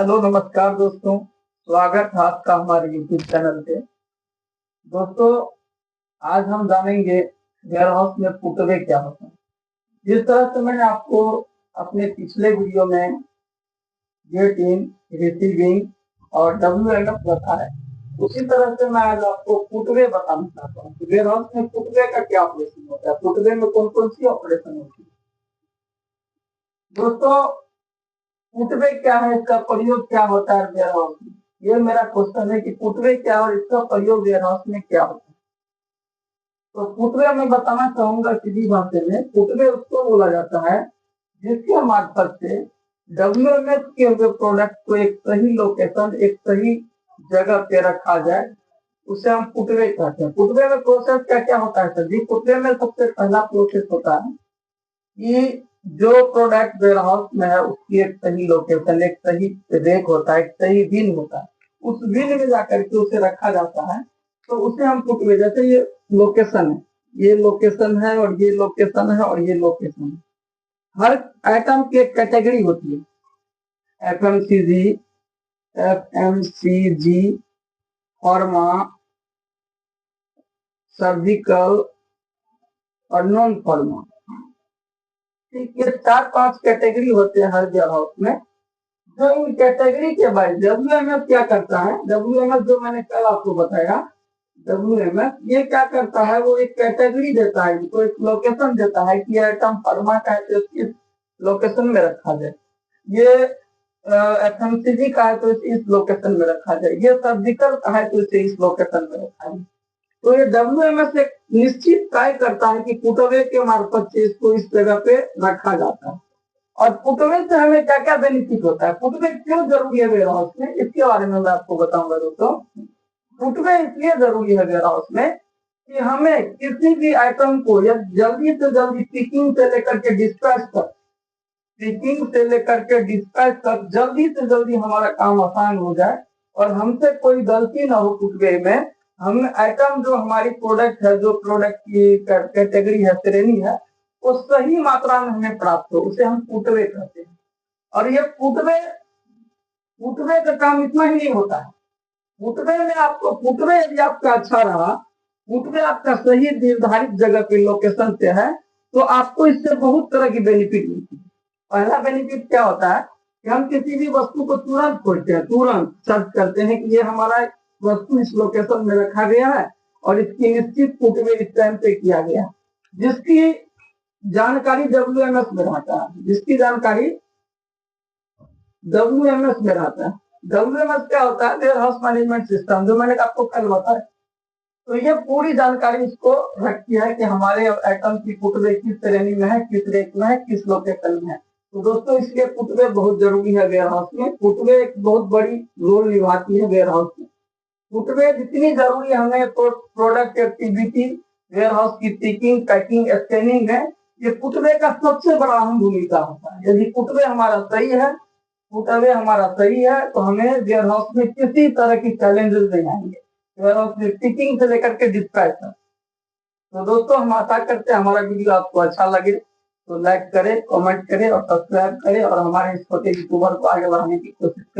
Hello नमस्कार दोस्तों। स्वागत है आपका हमारे यूट्यूब चैनल पे। दोस्तों, आज हम जानेंगे वेयर हाउस में फुटवे क्या होता है। जिस तरह से मैंने आपको अपने पिछले वीडियो में गेट इन, रिसीविंग और WMS बताया, उसी तरह से मैं आज आपको फुटवे बताना चाहता हूँ। वेयर हाउस में फुटवे का क्या ऑपरेशन होता है, फुटवे में कौन कौन सी ऑपरेशन होती है। दोस्तों, फुटवे क्या है, इसका प्रयोग क्या होता है वेयर हाउस में, ये मेरा क्वेश्चन है कि फुटवे क्या है और इसका प्रयोग वेयर हाउस में क्या होता है। तो फुटवे मैं बताना चाहूंगा सीधी भाषा में। फुटवे उसको बोला जाता है जिसके मार्फत से WMS के हुए प्रोडक्ट को एक सही लोकेशन, एक सही जगह पे रखा जाए, उसे हम फुटवे कहते हैं। फुटवे में प्रोसेस क्या क्या होता है सर जी? फुटवे में सबसे पहला प्रोसेस होता है कि जो प्रोडक्ट वेयर हाउस में है उसकी एक सही लोकेशन, एक सही रेक होता है, एक सही बिन होता है, उस बिन में जाकर के उसे रखा जाता है। तो उसे हम फुटवे, जैसे ये लोकेशन है, ये लोकेशन है और ये लोकेशन है और ये लोकेशन है। हर आइटम की एक कैटेगरी होती है। FMCG, फार्मा, सर्जिकल और नॉन फार्मा। ठीक, ये 4-5 कैटेगरी होते हैं हर वेयर हाउस में। जो इन कैटेगरी के बाद WMS क्या करता है, WMS जो मैंने कल आपको बताया, WMS ये क्या करता है, वो एक कैटेगरी देता है, तो एक लोकेशन देता है कि आइटम फार्मा का है तो इस लोकेशन में रखा जाए, ये FMCG का है तो इस लोकेशन में रखा जाए, ये सर्जिकल का है तो इसे इस लोकेशन में रखा जाए। तो ये WMS एक निश्चित तय करता है कि फुटवे के मार्फत से इसको इस जगह पे रखा जाता है। और फुटवे से हमें क्या क्या बेनिफिट होता है, फुटवे क्यों जरूरी है वेयर हाउस में, इसके बारे में मैं आपको बताऊंगा दोस्तों। फुटवे इसलिए जरूरी है वेयर हाउस में कि हमें किसी भी आइटम को या जल्दी से जल्दी पिकिंग से लेकर के डिस्पैच तक, पिकिंग से लेकर के डिस्पैच तक जल्दी से जल्दी हमारा काम आसान हो जाए और हमसे कोई गलती ना हो फुटवे में। हम आइटम जो हमारी प्रोडक्ट है, जो प्रोडक्ट की कैटेगरी है, श्रेणी है, वो सही मात्रा में हमें प्राप्त हो, उसे हम फुटवे कहते हैं। और ये फुटवे फुटवे का काम इतना ही नहीं होता है। फुटवे में आपको, फुटवे यदि आपका अच्छा रहा, फुटवे आपका सही निर्धारित जगह पे लोकेशन पे है, तो आपको इससे बहुत तरह की बेनिफिट मिलती है। पहला बेनिफिट क्या होता है कि हम किसी भी वस्तु को तुरंत खोजते हैं, तुरंत सर्च करते हैं कि ये हमारा वस्तु इस लोकेशन में रखा गया है और इसकी निश्चित फुटवे इस टाइम पे किया गया, जिसकी जानकारी WMS में रहता है, जिसकी जानकारी WMS में रहता है। WMS क्या होता है? वेयर हाउस मैनेजमेंट सिस्टम, जो मैंने आपको कल बताया। तो ये पूरी जानकारी इसको रखती है कि हमारे आइटम की फुटवे किस श्रेणी में है, किस रेट में है, किस लोकेशन में है। तो दोस्तों, इसलिए फुटवे बहुत जरूरी है वेयर हाउस में। फुटवे एक बहुत बड़ी रोल निभाती है वेयर हाउस में। फुटवे जितनी जरूरी हमें प्रोडक्ट एक्टिविटी, वेयर हाउस की पिकिंग, पैकिंग, स्कैनिंग है, ये फुटवे का सबसे बड़ा अहम भूमिका होता है। यदि फुटवे हमारा सही है, फुटवे हमारा सही है, तो हमें वेयर हाउस में किसी तरह की चैलेंजेस नहीं आएंगे, वेयर हाउस में पिकिंग से लेकर के डिस्पैच तक। तो दोस्तों, हम आशा करते हैं हमारा वीडियो आपको अच्छा लगे, तो लाइक करें, कमेंट करें और सब्सक्राइब करें और हमारे इस छोटे यूट्यूबर को आगे बढ़ाने की कोशिश करें।